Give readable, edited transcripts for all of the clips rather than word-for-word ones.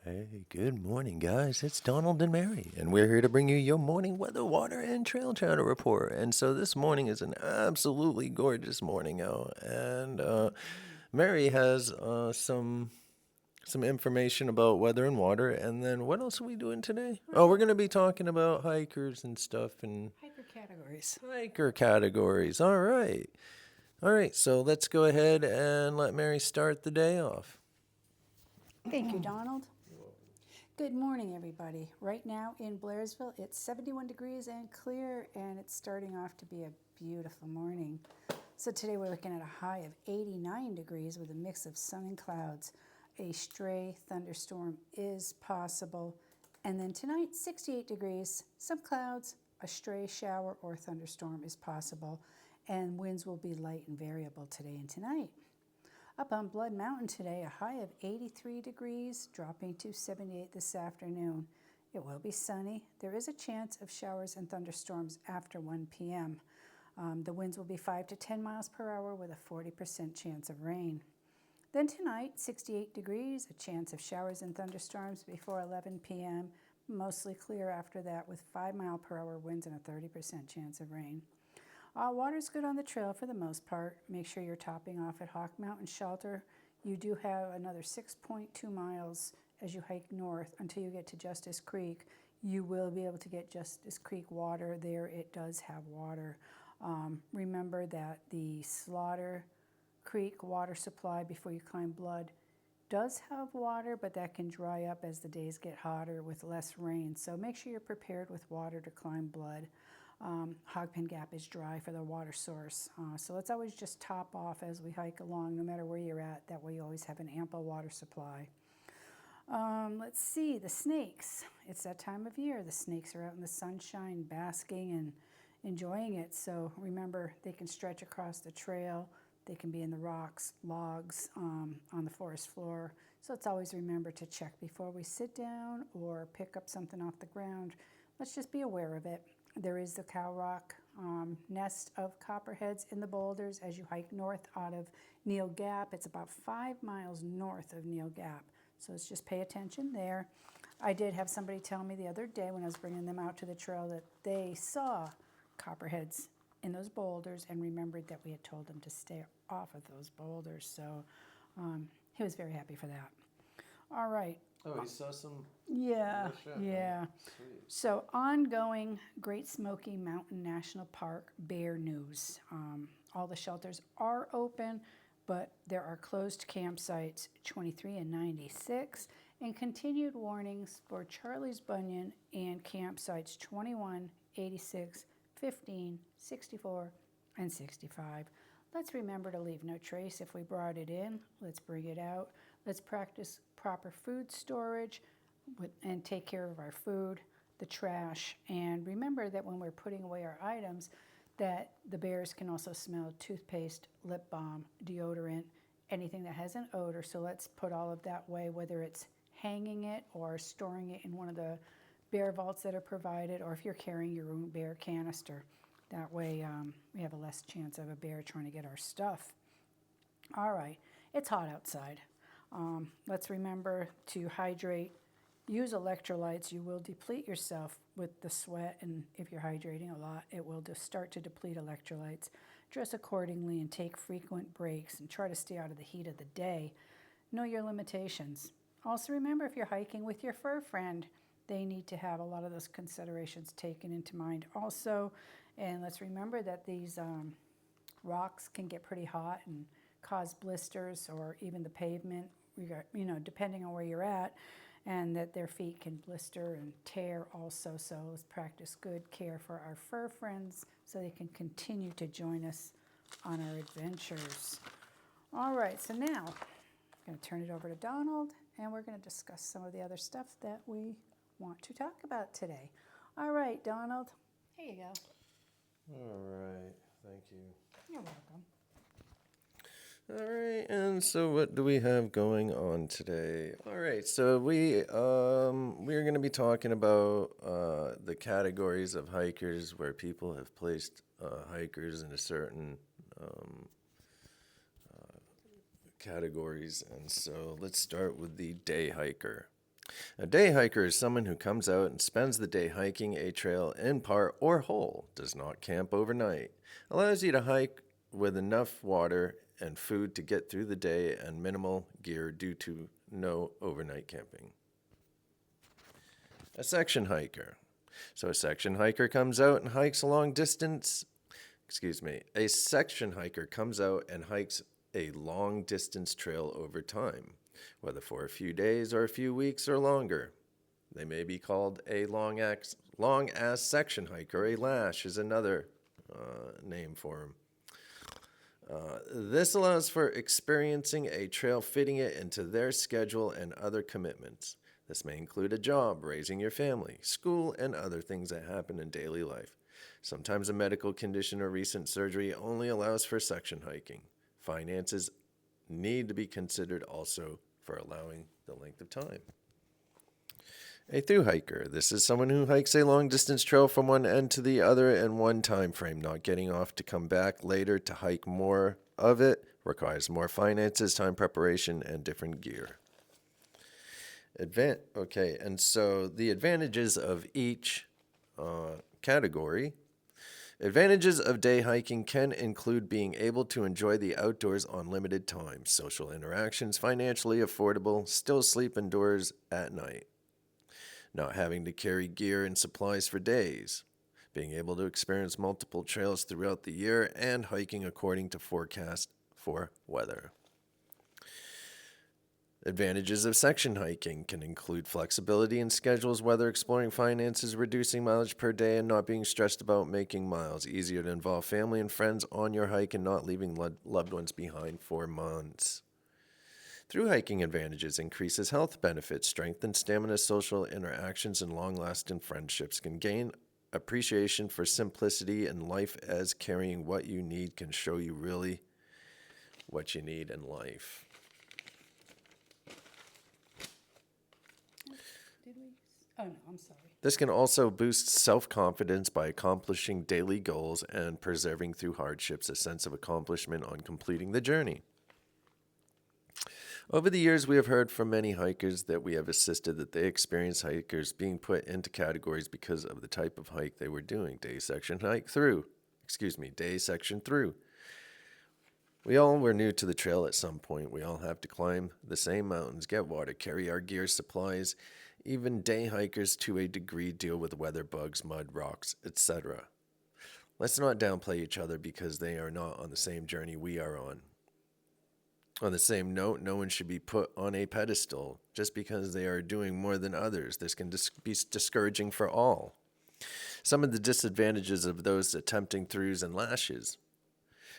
Hey, good morning, guys. It's Donald and Mary, and we're here to bring you your morning weather, water, and trail channel report. And so this morning is an absolutely gorgeous morning out, and Mary has some information about weather and water. And then what else are we doing today? Oh, we're gonna be talking about hikers and stuff and Hiker categories. hiker categories. All right. So let's go ahead and let Mary start the day off. Thank you, Donald. Good morning, everybody. Right now in Blairsville, it's 71 degrees and clear, and it's starting off to be a beautiful morning. So today we're looking at a high of 89 degrees with a mix of sun and clouds. A stray thunderstorm is possible. And then tonight, 68 degrees, some clouds, a stray shower or thunderstorm is possible, and winds will be light and variable today and tonight. Up on Blood Mountain today, a high of 83 degrees, dropping to 78 this afternoon. It will be sunny. There is a chance of showers and thunderstorms after 1 p.m. The winds will be 5 to 10 miles per hour with a 40% chance of rain. Then tonight, 68 degrees, a chance of showers and thunderstorms before 11 p.m. Mostly clear after that with 5 mile per hour winds and a 30% chance of rain. Water's good on the trail for the most part. Make sure you're topping off at Hawk Mountain Shelter. You do have another 6.2 miles as you hike north until you get to Justice Creek. You will be able to get Justice Creek water there. It does have water. Remember that the Slaughter Creek water supply before you climb Blood does have water, but that can dry up as the days get hotter with less rain. So make sure you're prepared with water to climb Blood. Hogpen Gap is dry for the water source. So let's always just top off as we hike along, no matter where you're at. That way you always have an ample water supply. Let's see, the snakes. It's that time of year. The snakes are out in the sunshine, basking and enjoying it. So remember, they can stretch across the trail. They can be in the rocks, logs, on the forest floor. So let's always remember to check before we sit down or pick up something off the ground. Let's just be aware of it. There is the Cow Rock nest of copperheads in the boulders as you hike north out of Neal Gap. It's about 5 miles north of Neal Gap. So let's just pay attention there. I did have somebody tell me the other day when I was bringing them out to the trail that they saw copperheads in those boulders and remembered that we had told them to stay off of those boulders. So he was very happy for that. All right. Oh, he saw some. Yeah, yeah. Sweet. So ongoing Great Smoky Mountain National Park bear news. All the shelters are open, but there are closed campsites 23 and 96, and continued warnings for Charlie's Bunyan and campsites 21, 86, 15, 64, and 65. Let's remember to leave no trace if we brought it in. Let's bring it out. Let's practice proper food storage and take care of our food, the trash, and remember that when we're putting away our items, that the bears can also smell toothpaste, lip balm, deodorant, anything that has an odor. So let's put all of that away, whether it's hanging it or storing it in one of the bear vaults that are provided, or if you're carrying your own bear canister. That way we have a less chance of a bear trying to get our stuff. All right, it's hot outside. Let's remember to hydrate. Use electrolytes. You will deplete yourself with the sweat, and if you're hydrating a lot, it will just start to deplete electrolytes. Dress accordingly and take frequent breaks and try to stay out of the heat of the day. Know your limitations. Also remember, if you're hiking with your fur friend, they need to have a lot of those considerations taken into mind also. And let's remember that these rocks can get pretty hot and cause blisters, or even the pavement, depending on where you're at, and that their feet can blister and tear also. So let's practice good care for our fur friends so they can continue to join us on our adventures. All right, so now I'm going to turn it over to Donald, and we're going to discuss some of the other stuff that we want to talk about today. All right, Donald, here you go. All right. Thank you. You're welcome. All right, and so what do we have going on today? All right, so we're going to be talking about the categories of hikers where people have placed hikers in a certain categories, and so let's start with the day hiker. A day hiker is someone who comes out and spends the day hiking a trail in part or whole, does not camp overnight, allows you to hike with enough water and food to get through the day and minimal gear due to no overnight camping. A section hiker. So a section hiker comes out and hikes a long distance. A section hiker comes out and hikes a long distance trail over time, whether for a few days or a few weeks or longer. They may be called a long ass section hiker. A lash is another name for him. This allows for experiencing a trail, fitting it into their schedule and other commitments. This may include a job, raising your family, school, and other things that happen in daily life. Sometimes a medical condition or recent surgery only allows for section hiking. Finances need to be considered also for allowing the length of time. A through hiker. This is someone who hikes a long distance trail from one end to the other in one time frame, not getting off to come back later to hike more of it. Requires more finances, time preparation, and different gear. And so the advantages of each category. Advantages of day hiking can include being able to enjoy the outdoors on limited time, social interactions, financially affordable, still sleep indoors at night, not having to carry gear and supplies for days, being able to experience multiple trails throughout the year, and hiking according to forecast for weather. Advantages of section hiking can include flexibility in schedules, weather, exploring finances, reducing mileage per day, and not being stressed about making miles. Easier to involve family and friends on your hike and not leaving loved ones behind for months. Through hiking advantages increases health benefits, strengthens stamina, social interactions, and long-lasting friendships. Can gain appreciation for simplicity in life, as carrying what you need can show you really what you need in life. Oh, no, I'm sorry. This can also boost self-confidence by accomplishing daily goals and preserving through hardships a sense of accomplishment on completing the journey. Over the years, we have heard from many hikers that we have assisted that they experience hikers being put into categories because of the type of hike they were doing. Day section through. We all were new to the trail at some point. We all have to climb the same mountains, get water, carry our gear, supplies. Even day hikers to a degree deal with weather, bugs, mud, rocks, etc. Let's not downplay each other because they are not on the same journey we are on. On the same note, no one should be put on a pedestal just because they are doing more than others. This can be discouraging for all. Some of the disadvantages of those attempting throughs and lashes.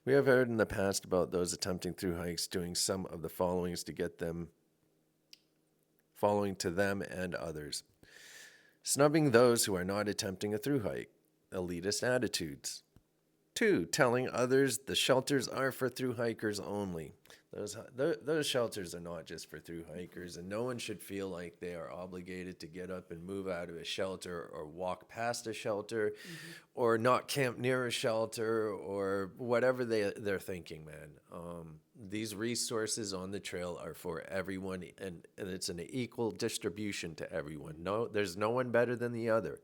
We have heard in the past about those attempting through hikes doing some of the following to get them following to them and others. Snubbing those who are not attempting a through hike. Elitist attitudes. 2, telling others the shelters are for through hikers only. Those shelters are not just for through hikers, and no one should feel like they are obligated to get up and move out of a shelter or walk past a shelter or not camp near a shelter or whatever they're thinking, man. These resources on the trail are for everyone, and it's an equal distribution to everyone. No, there's no one better than the other.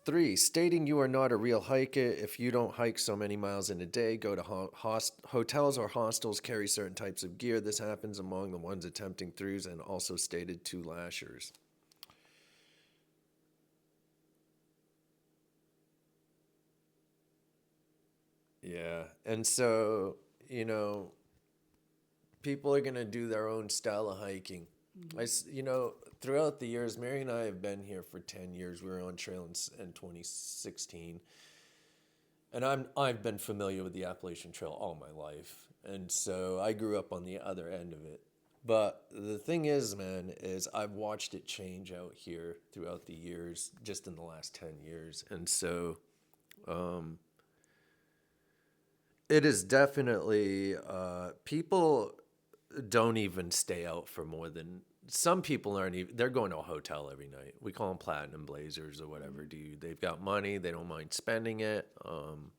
3, stating you are not a real hiker if you don't hike so many miles in a day. Go to hotels or hostels, carry certain types of gear. This happens among the ones attempting throughs and also stated to lashers. Yeah, and so, people are going to do their own style of hiking. Throughout the years, Mary and I have been here for 10 years. We were on trail in 2016. And I've been familiar with the Appalachian Trail all my life. And so I grew up on the other end of it. But the thing is, man, is I've watched it change out here throughout the years, just in the last 10 years. And so it is definitely, people don't even stay out for more than, some people aren't even, they're going to a hotel every night. We call them platinum blazers or whatever, dude. They've got money, they don't mind spending it,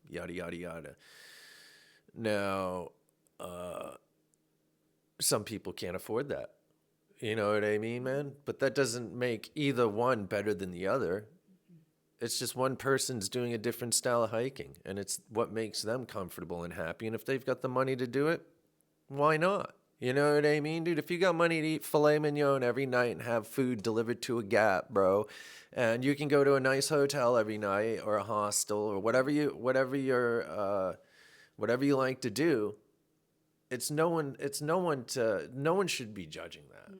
yada, yada, yada. Now, some people can't afford that. You know what I mean, man? But that doesn't make either one better than the other. It's just one person's doing a different style of hiking, and it's what makes them comfortable and happy. And if they've got the money to do it, why not? You know what I mean, dude? If you got money to eat filet mignon every night and have food delivered to a Gap, bro, and you can go to a nice hotel every night or a hostel or whatever you like to do, no one should be judging that.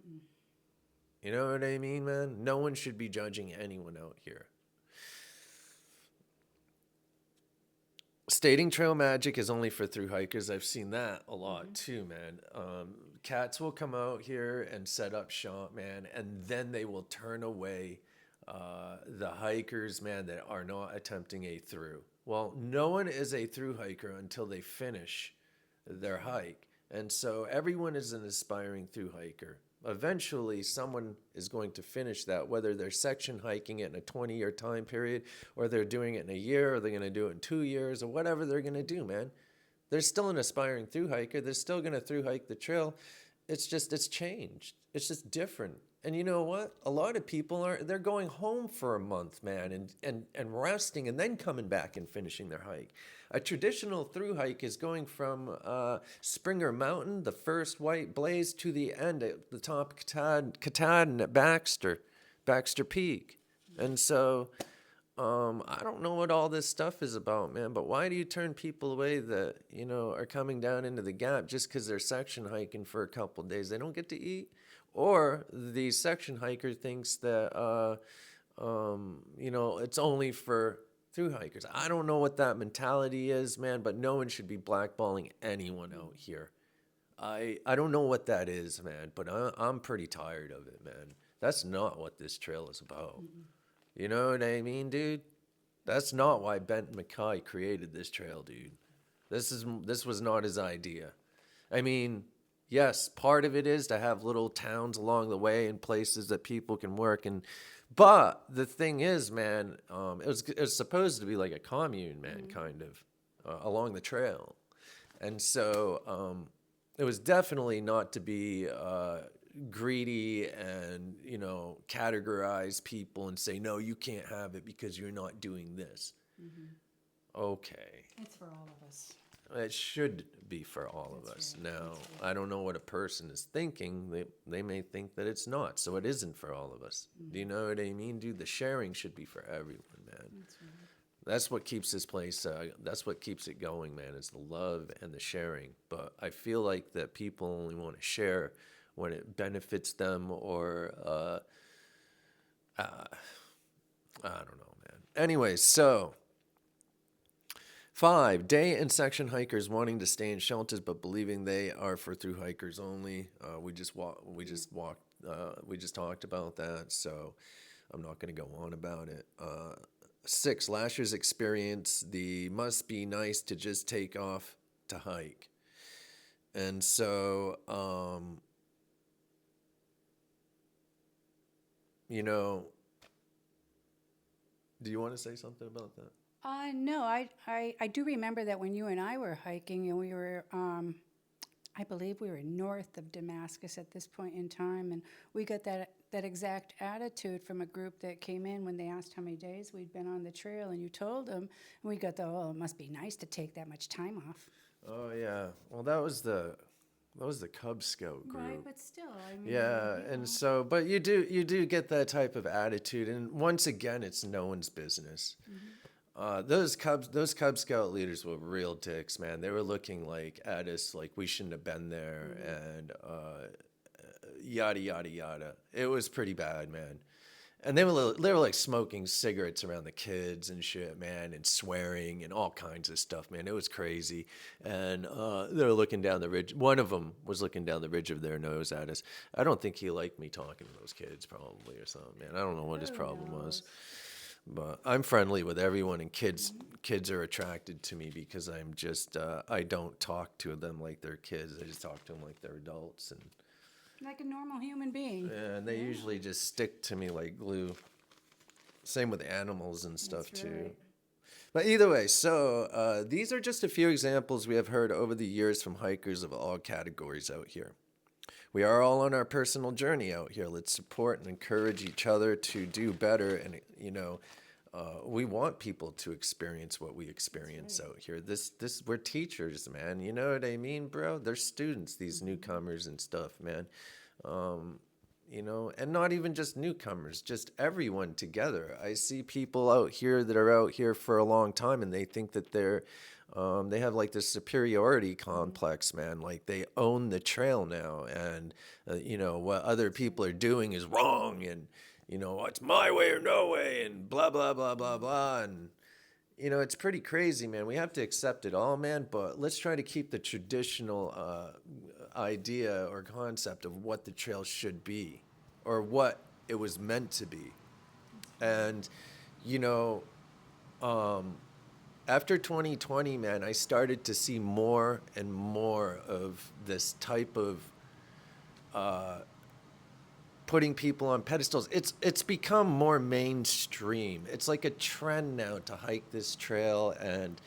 You know what I mean, man? No one should be judging anyone out here. Stating trail magic is only for thru hikers. I've seen that a lot too, man. Cats will come out here and set up shop, man, and then they will turn away the hikers, man, that are not attempting a thru. Well, no one is a thru hiker until they finish their hike. And so everyone is an aspiring thru hiker. Eventually, someone is going to finish that, whether they're section hiking it in a 20-year time period, or they're doing it in a year, or they're going to do it in 2 years, or whatever they're going to do, man. They're still an aspiring thru hiker. They're still going to thru hike the trail. It's changed. It's just different. And you know what? A lot of people they're going home for a month, man, and resting and then coming back and finishing their hike. A traditional thru hike is going from Springer Mountain, the first white blaze, to the end at the top of Katahdin at Baxter Peak. And so I don't know what all this stuff is about, man, but why do you turn people away that, are coming down into the Gap just because they're section hiking for a couple of days? They don't get to eat? Or the section hiker thinks that, it's only for thru hikers. I don't know what that mentality is, man, but no one should be blackballing anyone out here. I don't know what that is, man, but I'm pretty tired of it, man. That's not what this trail is about. You know what I mean, dude? That's not why Benton MacKaye created this trail, dude. This was not his idea. I mean, yes, part of it is to have little towns along the way and places that people can work in. But the thing is, man, it was supposed to be like a commune, man, kind of, along the trail. And so it was definitely not to be greedy and, categorize people and say, no, you can't have it because you're not doing this. Okay. It's for all of us. It should be for all of us. Right. Now, I don't know what a person is thinking. They may think that it's not, so it isn't for all of us. Do you know what I mean, dude? The sharing should be for everyone, man. That's right. That's what keeps this place, that's what keeps it going, man, is the love and the sharing. But I feel like that people only want to share when it benefits them or, I don't know, man. Anyway, so 5, day and section hikers wanting to stay in shelters but believing they are for thru hikers only. We just talked about that, so I'm not going to go on about it. 6, lashers experience the must be nice to just take off to hike. And so, do you want to say something about that? No, I do remember that when you and I were hiking and we were, I believe we were north of Damascus at this point in time, and we got that exact attitude from a group that came in when they asked how many days we'd been on the trail, and you told them, and we got it must be nice to take that much time off. Oh yeah, well that was the Cub Scout group. Right, but still, I mean. Yeah, and so, but you do get that type of attitude, and once again, it's no one's business. Those Cub Scout leaders were real dicks, man. They were looking at us like we shouldn't have been there, and yada yada yada. It was pretty bad, man. And they were like smoking cigarettes around the kids and shit, man, and swearing and all kinds of stuff, man. It was crazy. And they were looking down the ridge. One of them was looking down the ridge of their nose at us. I don't think he liked me talking to those kids, probably, or something, man. I don't know what his problem was. But I'm friendly with everyone, and kids are attracted to me because I'm just I don't talk to them like they're kids. I just talk to them like they're adults, and Like a normal human being. and they usually just stick to me like glue. Same with animals and stuff That's too. right. But either way, so these are just a few examples we have heard over the years from hikers of all categories out here. we are all on our personal journey out here. Let's support and encourage each other to do better. And, we want people to experience what we experience out here. We're teachers, man. You know what I mean, bro? They're students, these newcomers and stuff, man. And not even just newcomers, just everyone together. I see people out here that are out here for a long time, and they think that they have like this superiority complex, man. Like they own the trail now, and what other people are doing is wrong, and it's my way or no way, and blah blah blah blah blah, and it's pretty crazy, man. We have to accept it all, man, but let's try to keep the traditional idea or concept of what the trail should be or what it was meant to be. And, after 2020, man, I started to see more and more of this type of putting people on pedestals. It's become more mainstream. It's like a trend now to hike this trail, and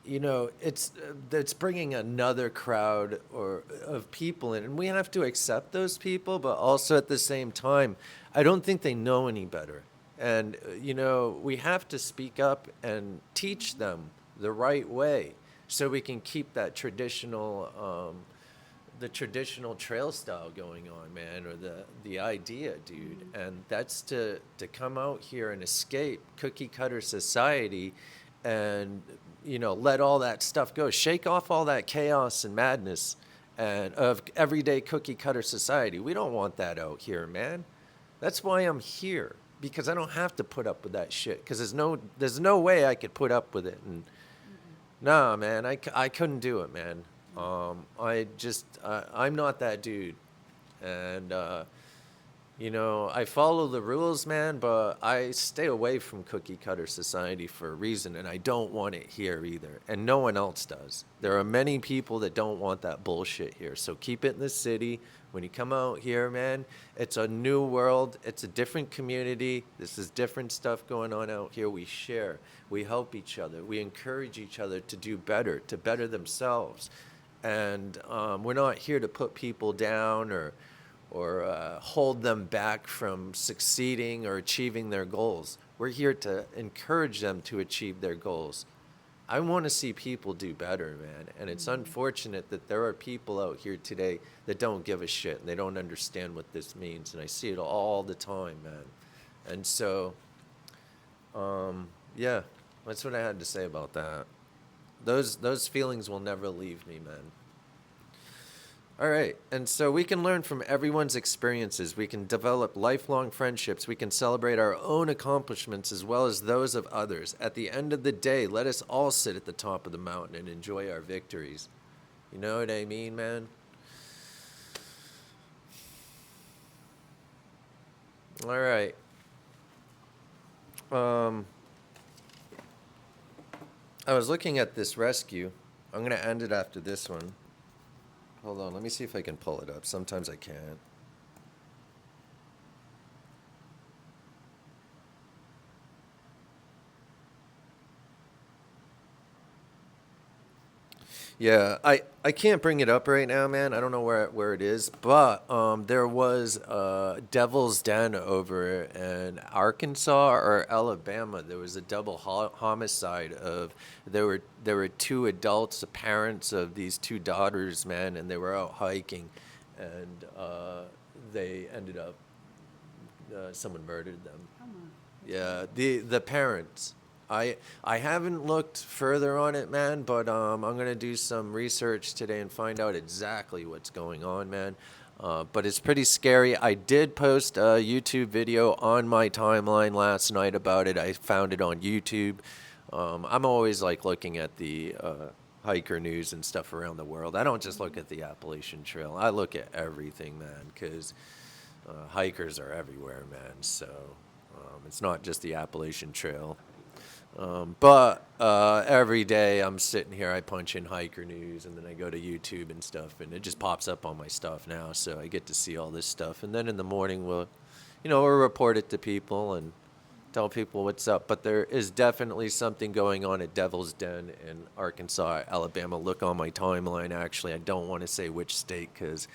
it's bringing another crowd of people in, and we have to accept those people, but also at the same time, I don't think they know any better. And we have to speak up and teach them the right way so we can keep that the traditional trail style going on, man, or the idea, dude. And that's to come out here and escape cookie cutter society and let all that stuff go. Shake off all that chaos and madness and of everyday cookie cutter society. We don't want that out here, man. That's why I'm here, because I don't have to put up with that shit, because there's no way I could put up with it. And nah, man, I couldn't do it, man. I'm not that dude. And, I follow the rules, man, but I stay away from cookie cutter society for a reason, and I don't want it here either. And no one else does. There are many people that don't want that bullshit here. So keep it in the city. When you come out here, man, it's a new world. It's a different community. This is different stuff going on out here. We share. We help each other. We encourage each other to do better, to better themselves. And we're not here to put people down or hold them back from succeeding or achieving their goals. We're here to encourage them to achieve their goals. I want to see people do better, man. And it's unfortunate that there are people out here today that don't give a shit and they don't understand what this means. And I see it all the time, man. And so, yeah, that's what I had to say about that. Those feelings will never leave me, man. All right, and so we can learn from everyone's experiences. We can develop lifelong friendships. We can celebrate our own accomplishments as well as those of others. At the end of the day, let us all sit at the top of the mountain and enjoy our victories. You know what I mean, man? All right. I was looking at this rescue. I'm going to end it after this one. Hold on, let me see if I can pull it up. Sometimes I can't. Yeah, I can't bring it up right now, man. I don't know where it is, but there was a Devil's Den over in Arkansas or Alabama. There was a double homicide of there were two adults, the parents of these two daughters, man, and they were out hiking, and they ended up someone murdered them. Yeah, the parents. I haven't looked further on it, man, but I'm going to do some research today and find out exactly what's going on, man. But it's pretty scary. I did post a YouTube video on my timeline last night about it. I found it on YouTube. I'm always like looking at the hiker news and stuff around the world. I don't just look at the Appalachian Trail. I look at everything, man, because hikers are everywhere, man. So it's not just the Appalachian Trail. But every day I'm sitting here, I punch in hiker news, and then I go to YouTube and stuff, and it just pops up on my stuff now, so I get to see all this stuff. And then in the morning, we'll report it to people and tell people what's up. But there is definitely something going on at Devil's Den in Arkansas, Alabama. Look on my timeline, actually. I don't want to say which state because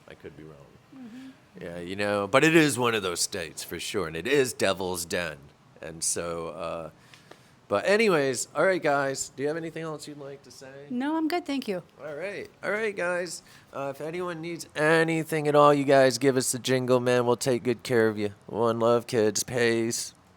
I could be wrong. Yeah, you know, but it is one of those states for sure, and it is Devil's Den. And so, but anyways, all right, guys, do you have anything else you'd like to say? No, I'm good, thank you. All right, guys. If anyone needs anything at all, you guys give us a jingle, man. We'll take good care of you. One love, kids. Peace.